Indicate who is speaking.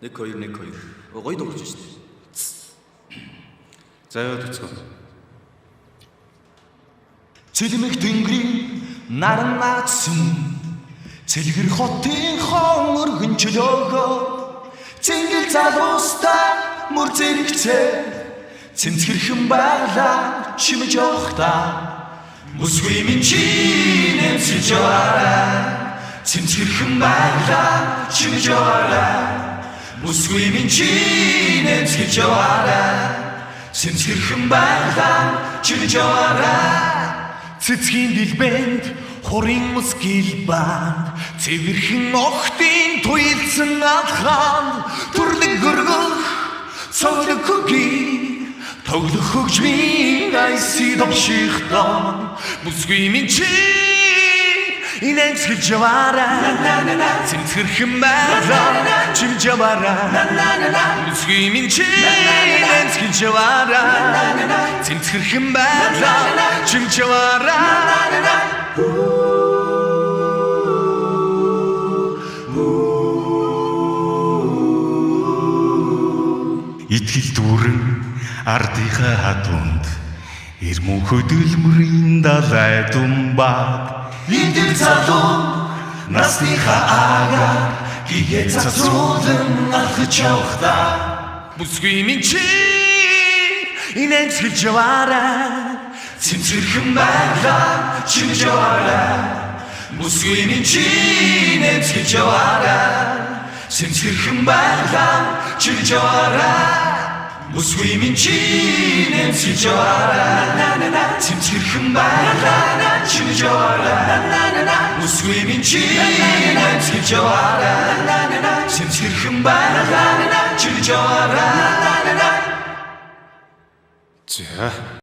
Speaker 1: 1 2 1 2. Гоё дуурж штэ.
Speaker 2: За яа төцгөө.
Speaker 3: Цэлмэх тэнгэрийн наран наадсан цэлгэр хотын хон өргөн чөлөөгөө цэнгэл залуустай мөр зэрэгцээ цэмцгэрхэн байлаа чимж явахдаа бүсгүй минь чи нэмсэж яваарай цэмцгэрхэн байлаа чимж яваарай бүсгүй минь чи нэмсэж яваарай цэмцгэрхэн байлаа чимж яваарай цэцгийн дэлбэнд хорын мөсгөл баан цэвэрхэн охтын туйлсан алхаан төрлөг гөргөх цоглог хөгийн тоглох хөгжмийн айсид овшихтан бүсгүй минь чи инээнсгэж яваарай цэмцгэрхэн байлаа чимж яваарай бүсгүй минь чи инээнсгэж яваарай цэмцгэрхэн байлаа чимж яваарай итгэл дүүрэн ардынхаа хатунд эрмөн хөдөлмөрийн далай думбад идэл залуу насныхаа агаар хийгээ цацруулан алхаж явахдаа бүсгүй минь чи инээнсгэж яваарай цэмцгэрхэн байлаа чимж яваарай бүсгүй минь чи инээнсгэж яваарай цэмцгэрхэн байлаа чимж яваарай бүсгүй минь чи нэмсэж яваарай цэмцгэрхэн байлаа чимж яваарай бүсгүй минь чи нэмсэж яваарай цэмцгэрхэн байлаа чимж яваарай.
Speaker 2: За